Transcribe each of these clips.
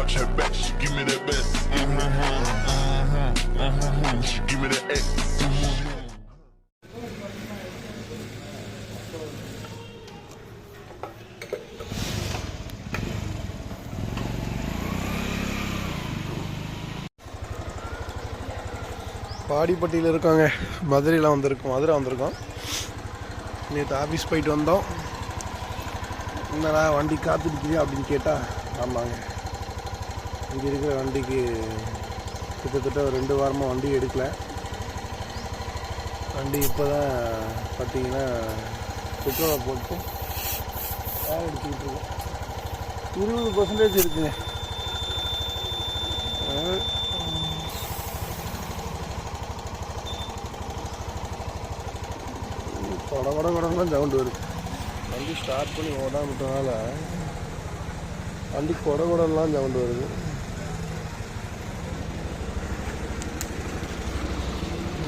watch her back, she give me that back. She give me that X. பாடிப்பட்டியில் இருக்காங்க. மதுரை வந்திருக்கோம். நேற்று office போயிட்டு வந்தோம். என்னடா வண்டி காத்துருக்கிறியா அப்படின்னு கேட்டால் ஆமாங்க, இங்கே இருக்கிற வண்டிக்கு கிட்டத்தட்ட ஒரு 2 வாரமாக வண்டி எடுக்கலை. வண்டி இப்போ தான் பார்த்தீங்கன்னா பெட்ரோலை போட்டு எடுத்துக்கிட்டு இருக்கோம். 20% இருக்குங்க. கொடலாம் சவுண்டு வருது. வண்டி ஸ்டார்ட் பண்ணி ஓடாமட்டனால வண்டி கொடலாம் சவுண்டு வருது.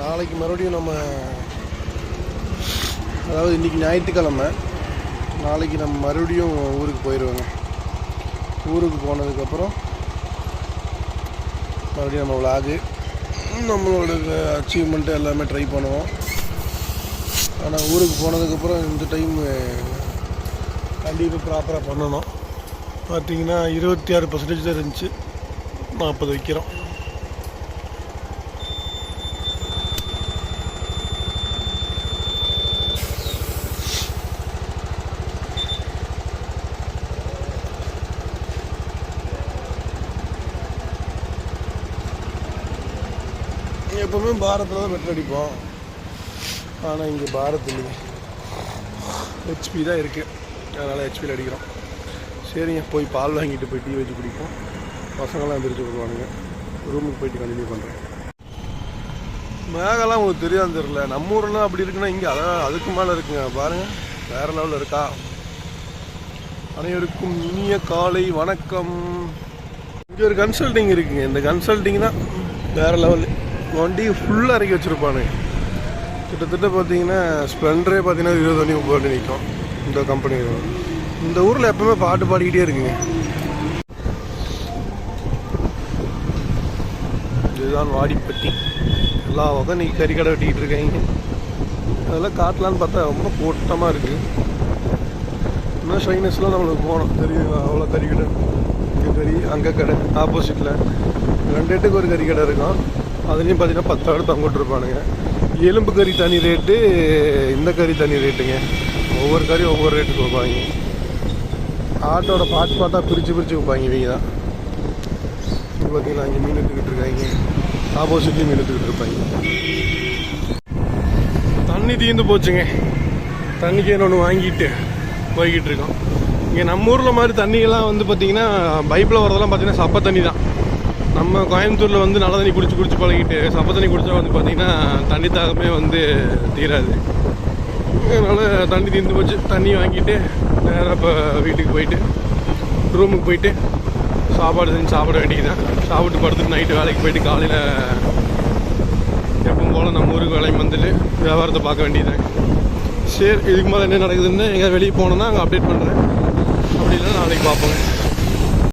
நாளைக்கு மறுபடியும் நம்ம, அதாவது இன்றைக்கி ஞாயிற்றுக்கிழமை, நாளைக்கு நம்ம மறுபடியும் ஊருக்கு போயிடுவோங்க. ஊருக்கு போனதுக்கப்புறம் மறுபடியும் நம்ம விளாகு, நம்மளோட அச்சீவ்மெண்ட்டு எல்லாமே ட்ரை பண்ணுவோம். ஆனால் ஊருக்கு போனதுக்கப்புறம் இந்த டைம் கண்டிப்பாக ப்ராப்பராக பண்ணணும். பார்த்திங்கன்னா 26% தான் இருந்துச்சு, 40 வைக்கிறோம். எப்போவுமே பாரத்தில் தான் பெட்ரோல் அடிப்போம். ஆனால் இங்கே பாரத் இல்லைங்க, ஹெச்பி தான் இருக்குது. அதனால் ஹெச்பியில் அடிக்கிறோம். சரிங்க, போய் பால் வாங்கிட்டு போய் டீ வச்சு குடிப்போம். பசங்களாம் பிரித்து கொடுவானுங்க. ரூமுக்கு போயிட்டு கண்டினியூ பண்ணுறேன். மேகலாம் உங்களுக்கு தெரியாது தெரியல. நம்ம ஊர்லாம் அப்படி இருக்குன்னா இங்கே அதுக்கு மேலே இருக்குங்க. பாருங்கள், வேறு லெவலில் இருக்கா. அனைவருக்கும் இனிய காலை வணக்கம். இங்கே ஒரு கன்சல்டிங் இருக்குங்க. இந்த கன்சல்டிங் தான் வேறு லெவலு. வண்டி ஃபுல்லாக இறக்கி வச்சுருப்பானுங்க. கிட்டத்தட்ட பார்த்தீங்கன்னா ஸ்ப்ளெண்டரே பார்த்தீங்கன்னா 20-30 வண்டி நிற்கும் இந்த கம்பெனி. இந்த ஊரில் எப்பவுமே பாட்டு பாடிக்கிட்டே இருக்குங்க. இதுதான் வாடிப்பட்டி. எல்லா பக்கம் இன்றைக்கி கறிக்கடை வெட்டிக்கிட்டு இருக்காங்க. அதெல்லாம் காட்டலான்னு பார்த்தா ரொம்ப கூட்டமாக இருக்குது. இன்னும் ஷைனஸ்லாம் நம்மளுக்கு போகணும். தெரியும், அவ்வளோ கறிக்கடை. இங்கே கறி, அங்கே கடை, ஆப்போசிட்டில் 2 இடத்துக்கு ஒரு கறிக்கடை இருக்கும். அதுலேயும் பார்த்தீங்கன்னா 10 இடத்து அங்கிட்டு இருப்பானுங்க. எலும்பு கறி தனி ரேட்டு, இந்த கறி தனி ரேட்டுங்க. ஒவ்வொரு கறியும் ஒவ்வொரு ரேட்டுக்கு வைப்பாங்க. ஆட்டோட பாட்டாக பிரித்து வைப்பாங்க. இவங்க தான் பார்த்தீங்கன்னா அங்கே மீன் எடுத்துக்கிட்டு இருக்காங்க. ஆப்போசிட்லேயும் மீன் எடுத்துக்கிட்டு இருப்பாங்க. தண்ணி தீர்ந்து போச்சுங்க. தண்ணிக்கு ஒன்று வாங்கிட்டு போய்கிட்டு இருக்கோம். இங்கே நம்ம ஊரில் மாதிரி தண்ணியெல்லாம் வந்து பார்த்திங்கன்னா பைப்பில் வரதெல்லாம் பார்த்திங்கன்னா சப்ப தண்ணி தான். நம்ம கோயம்புத்தூரில் வந்து நல்ல தண்ணி குடிச்சு பழகிட்டு சப்ப தண்ணி குடித்தா வந்து பார்த்திங்கன்னா தண்ணி தாகமே வந்து தீராது. அதனால் தண்ணி தீர்ந்து போச்சு. தண்ணி வாங்கிட்டு நேராக இப்போ வீட்டுக்கு போயிட்டு ரூமுக்கு போயிட்டு சாப்பாடு செஞ்சு சாப்பிட வேண்டியதுதான். சாப்பிட்டு படுத்துட்டு நைட்டு வேலைக்கு போயிட்டு காலையில் எப்பவும் போல் நம்ம ஊருக்கு வேலைக்கு வந்துட்டு வியாபாரத்தை பார்க்க வேண்டியதுதான். சரி, இதுக்கு மேலே என்ன நடக்குதுன்னு எங்கேயாவது வெளியே போனோன்னா அங்கே அப்டேட் பண்ணுறேன். அப்படி இல்லைன்னா நாளைக்கு பார்ப்போங்க.